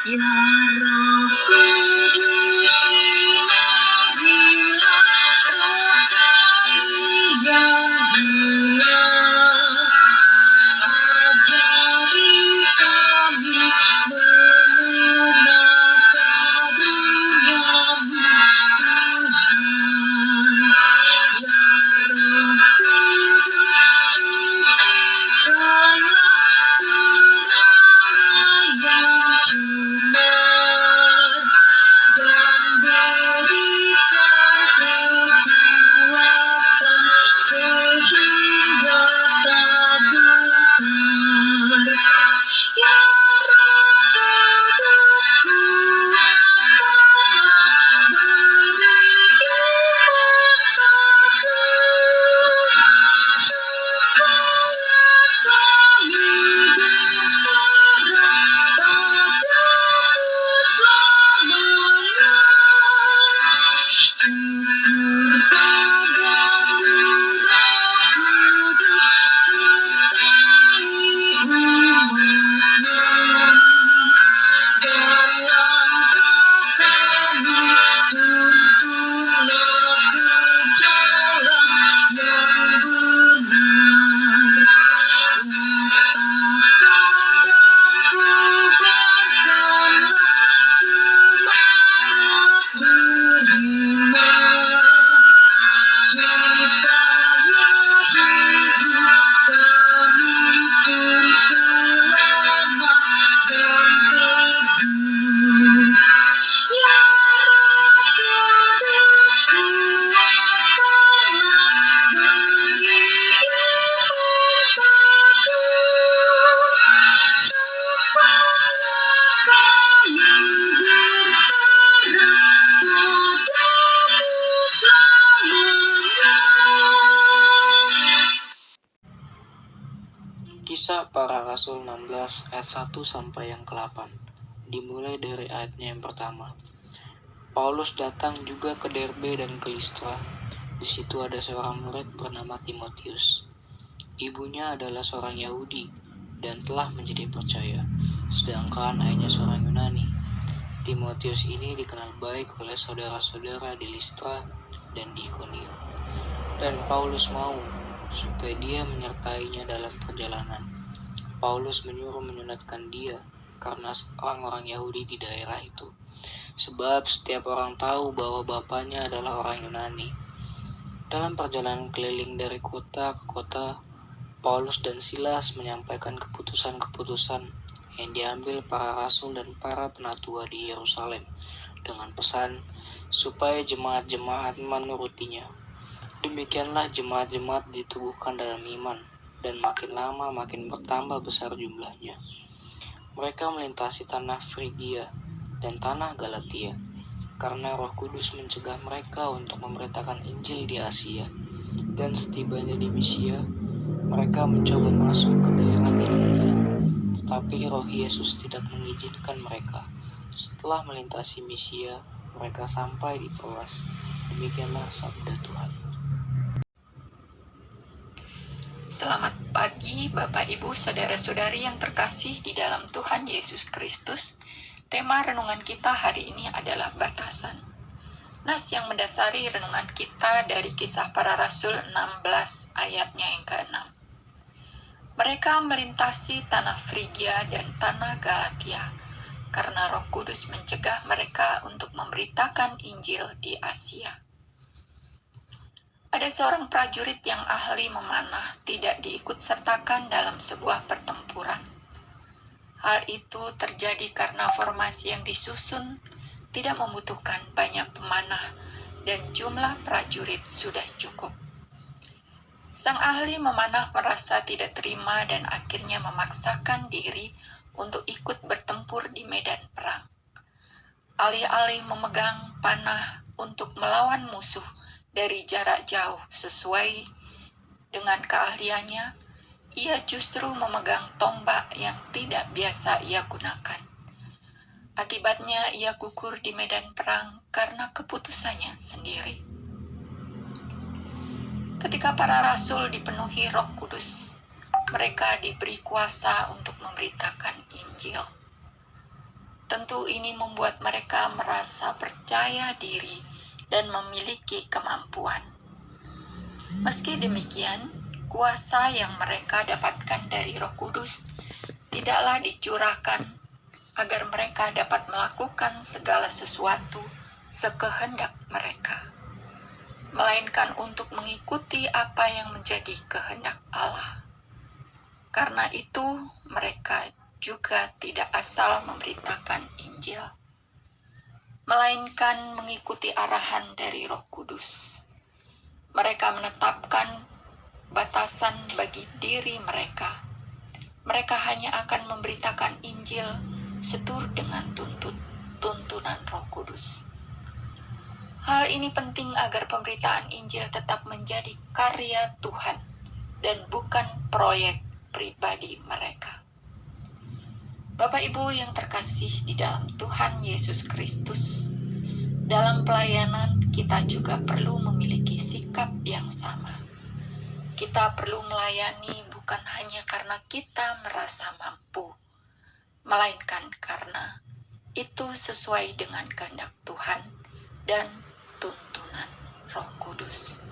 Ya Roh Kudus, sinarilah roh kami yang hilang. Ajari kami mengenal karunia-Mu, Tuhan. Ya Roh Kudus, sucikanlah perangai yang cemerlang dan berikan kekuatan sehingga tak gentar. Ya Roh Kudus, kuatkanlah, beri iman takut, supaya kami berserah padamu selamanya. Syukur padamu, Roh Kudus, sertai umat-Mu. Dalam roh kami, tuntunlah ke jalan yang benar. Lapangkan dan kobarkanlah semangat beriman, supaya hidup kami pun selamat dan teguh. Ya Roh Kudus, kuatkanlah, beri iman takut, supaya kami berserah padamu selamanya. Kisah Para Rasul 16 ayat 1 sampai yang ke-8. Dimulai dari ayatnya yang pertama. Paulus datang juga ke Derbe dan ke Listra. Di situ ada seorang murid bernama Timotius. Ibunya adalah seorang Yahudi dan telah menjadi percaya, sedangkan ayahnya seorang Yunani. Timotius ini dikenal baik oleh saudara-saudara di Listra dan di Ikonia. Dan Paulus mau supaya dia menyertainya dalam perjalanan. Paulus menyuruh menyunatkan dia karena orang-orang Yahudi di daerah itu, sebab setiap orang tahu bahwa bapaknya adalah orang Yunani. Dalam perjalanan keliling dari kota ke kota, Paulus dan Silas menyampaikan keputusan-keputusan yang diambil para rasul dan para penatua di Yerusalem dengan pesan supaya jemaat-jemaat menurutinya. Demikianlah jemaat-jemaat ditubuhkan dalam iman, dan makin lama makin bertambah besar jumlahnya. Mereka melintasi tanah Frigia dan tanah Galatia, karena Roh Kudus mencegah mereka untuk memberitakan Injil di Asia. Dan setibanya di Misia, mereka mencoba masuk ke daerah Bitinia, tetapi Roh Yesus tidak mengizinkan mereka. Setelah melintasi Misia, mereka sampai di Troas. Demikianlah sabda Tuhan. Selamat pagi Bapak Ibu Saudara-saudari yang terkasih di dalam Tuhan Yesus Kristus. Tema renungan kita hari ini adalah batasan. Nas yang mendasari renungan kita dari Kisah Para Rasul 16 ayatnya yang ke-6. Mereka melintasi tanah Frigia dan tanah Galatia karena Roh Kudus mencegah mereka untuk memberitakan Injil di Asia. Ada seorang prajurit yang ahli memanah tidak diikut-sertakan dalam sebuah pertempuran. Hal itu terjadi karena formasi yang disusun tidak membutuhkan banyak pemanah dan jumlah prajurit sudah cukup. Sang ahli memanah merasa tidak terima dan akhirnya memaksakan diri untuk ikut bertempur di medan perang. Alih-alih memegang panah untuk melawan musuh dari jarak jauh sesuai dengan keahliannya, ia justru memegang tombak yang tidak biasa ia gunakan. Akibatnya ia gugur di medan perang karena keputusannya sendiri. Ketika para rasul dipenuhi Roh Kudus, mereka diberi kuasa untuk memberitakan Injil. Tentu ini membuat mereka merasa percaya diri dan memiliki kemampuan. Meski demikian, kuasa yang mereka dapatkan dari Roh Kudus tidaklah dicurahkan agar mereka dapat melakukan segala sesuatu sekehendak mereka, melainkan untuk mengikuti apa yang menjadi kehendak Allah. Karena itu, mereka juga tidak asal memberitakan Injil, melainkan mengikuti arahan dari Roh Kudus. Mereka menetapkan batasan bagi diri mereka. Mereka hanya akan memberitakan Injil seturut dengan tuntunan Roh Kudus. Hal ini penting agar pemberitaan Injil tetap menjadi karya Tuhan dan bukan proyek pribadi mereka. Bapak Ibu yang terkasih di dalam Tuhan Yesus Kristus, dalam pelayanan kita juga perlu memiliki sikap yang sama. Kita perlu melayani bukan hanya karena kita merasa mampu, melainkan karena itu sesuai dengan kehendak Tuhan dan tuntunan Roh Kudus.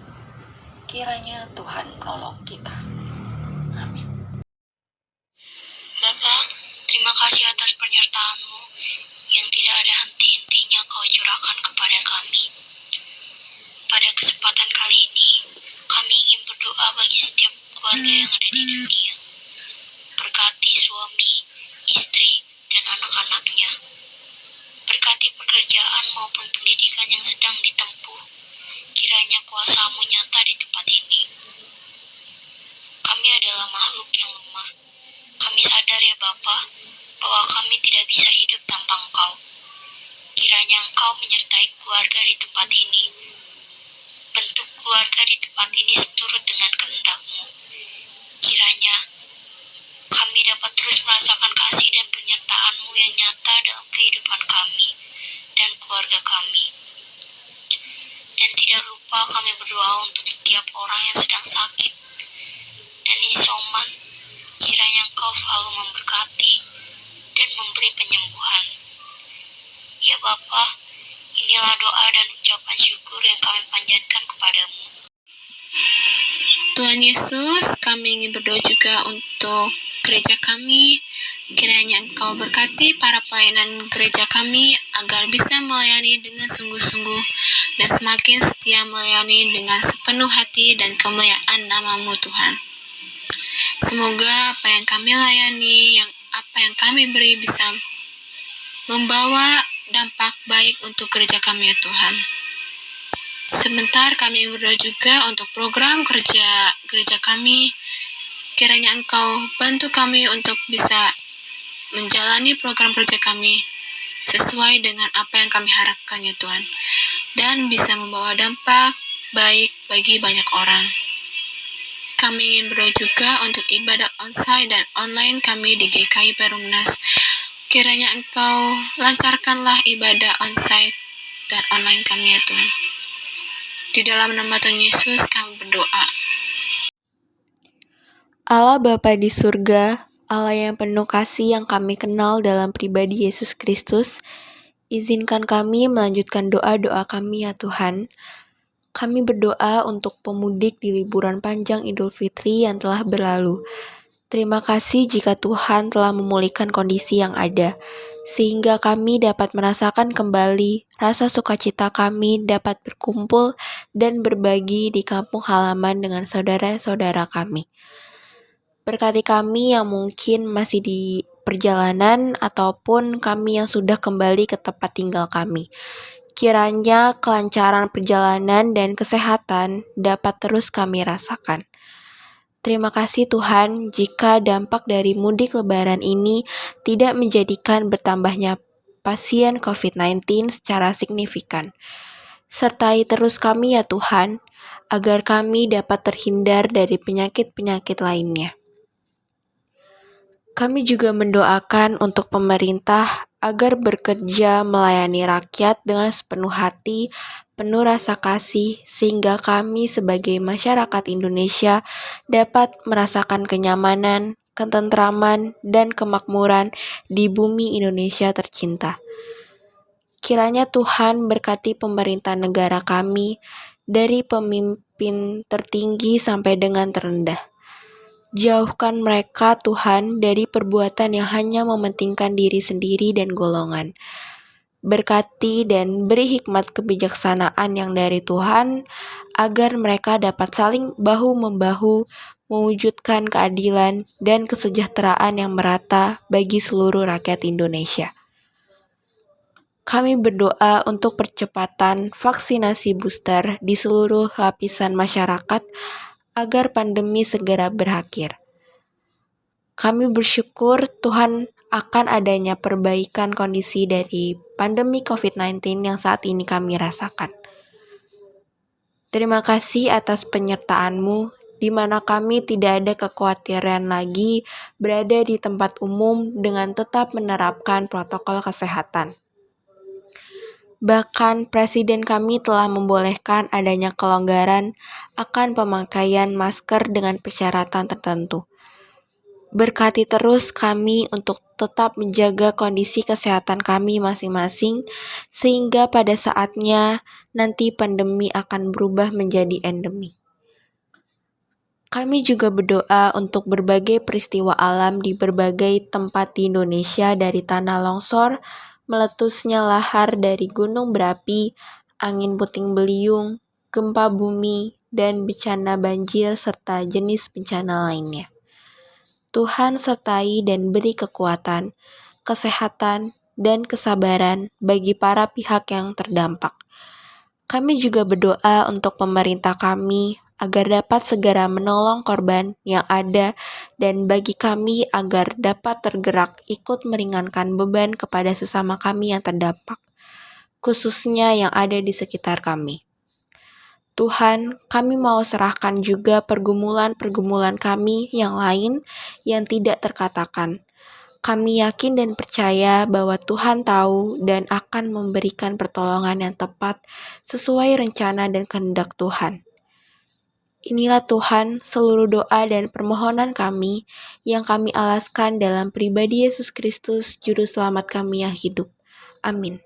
Kiranya Tuhan menolong kita. Amin. Bapak, terima kasih atas penyertaan-Mu yang tidak ada henti-hentinya Kau curahkan kepada kami. Pada kesempatan kali ini, kami ingin berdoa bagi setiap keluarga yang ada di dunia. Berkati suami, istri, dan anak-anaknya. Berkati pekerjaan maupun pendidikan yang sedang ditempuh. Kiranya kuasa-Mu nyata di tempat ini. Kami adalah makhluk yang lemah. Kami sadar ya Bapa, bahwa kami tidak bisa hidup tanpa Engkau. Kiranya Engkau menyertai keluarga di tempat ini. Bentuk keluarga di tempat ini seturut dengan kehendak-Mu. Kiranya kami dapat terus merasakan kasih dan penyertaan-Mu yang nyata dalam kehidupan kami dan keluarga kami. Dan tidak lupa kami berdoa untuk setiap orang yang sedang sakit dan isoman. Kiranya Engkau selalu memberkati dan memberi penyembuhan. Ya Bapa, inilah doa dan ucapan syukur yang kami panjatkan kepadamu. Tuhan Yesus, kami ingin berdoa juga untuk gereja kami. Kiranya Engkau berkati para pelayanan gereja kami agar bisa melayani dengan sungguh-sungguh dan semakin setia melayani dengan sepenuh hati dan kemuliaan nama-Mu Tuhan. Semoga apa yang kami layani, apa yang kami beri bisa membawa dampak baik untuk gereja kami ya Tuhan. Sebentar kami berdoa juga untuk program kerja gereja kami. Kiranya Engkau bantu kami untuk bisa menjalani program kerja kami sesuai dengan apa yang kami harapkan ya Tuhan. Dan bisa membawa dampak baik bagi banyak orang. Kami ingin berdoa juga untuk ibadah onsite dan online kami di GKI Perumnas. Kiranya Engkau lancarkanlah ibadah onsite dan online kami ya Tuhan. Di dalam nama Tuhan Yesus kami berdoa. Allah Bapa di surga, Allah yang penuh kasih yang kami kenal dalam pribadi Yesus Kristus, izinkan kami melanjutkan doa-doa kami ya Tuhan. Kami berdoa untuk pemudik di liburan panjang Idul Fitri yang telah berlalu. Terima kasih jika Tuhan telah memulihkan kondisi yang ada, sehingga kami dapat merasakan kembali rasa sukacita kami dapat berkumpul dan berbagi di kampung halaman dengan saudara-saudara kami. Berkati kami yang mungkin masih di perjalanan ataupun kami yang sudah kembali ke tempat tinggal kami. Kiranya kelancaran perjalanan dan kesehatan dapat terus kami rasakan. Terima kasih Tuhan jika dampak dari mudik lebaran ini tidak menjadikan bertambahnya pasien COVID-19 secara signifikan. Sertai terus kami ya Tuhan, agar kami dapat terhindar dari penyakit-penyakit lainnya. Kami juga mendoakan untuk pemerintah agar bekerja melayani rakyat dengan sepenuh hati, penuh rasa kasih, sehingga kami sebagai masyarakat Indonesia dapat merasakan kenyamanan, ketentraman, dan kemakmuran di bumi Indonesia tercinta. Kiranya Tuhan berkati pemerintah negara kami dari pemimpin tertinggi sampai dengan terendah. Jauhkan mereka, Tuhan, dari perbuatan yang hanya mementingkan diri sendiri dan golongan. Berkati dan beri hikmat kebijaksanaan yang dari Tuhan, agar mereka dapat saling bahu-membahu mewujudkan keadilan dan kesejahteraan yang merata bagi seluruh rakyat Indonesia. Kami berdoa untuk percepatan vaksinasi booster di seluruh lapisan masyarakat agar pandemi segera berakhir. Kami bersyukur Tuhan akan adanya perbaikan kondisi dari pandemi COVID-19 yang saat ini kami rasakan. Terima kasih atas penyertaan-Mu, di mana kami tidak ada kekhawatiran lagi berada di tempat umum dengan tetap menerapkan protokol kesehatan. Bahkan Presiden kami telah membolehkan adanya kelonggaran akan pemakaian masker dengan persyaratan tertentu. Berkati terus kami untuk tetap menjaga kondisi kesehatan kami masing-masing, sehingga pada saatnya nanti pandemi akan berubah menjadi endemi. Kami juga berdoa untuk berbagai peristiwa alam di berbagai tempat di Indonesia, dari tanah longsor, meletusnya lahar dari gunung berapi, angin puting beliung, gempa bumi, dan bencana banjir serta jenis bencana lainnya. Tuhan sertai dan beri kekuatan, kesehatan, dan kesabaran bagi para pihak yang terdampak. Kami juga berdoa untuk pemerintah kami agar dapat segera menolong korban yang ada dan bagi kami agar dapat tergerak ikut meringankan beban kepada sesama kami yang terdampak, khususnya yang ada di sekitar kami. Tuhan, kami mau serahkan juga pergumulan-pergumulan kami yang lain yang tidak terkatakan. Kami yakin dan percaya bahwa Tuhan tahu dan akan memberikan pertolongan yang tepat sesuai rencana dan kehendak Tuhan. Inilah Tuhan seluruh doa dan permohonan kami yang kami alaskan dalam pribadi Yesus Kristus, Juru Selamat kami yang hidup. Amin.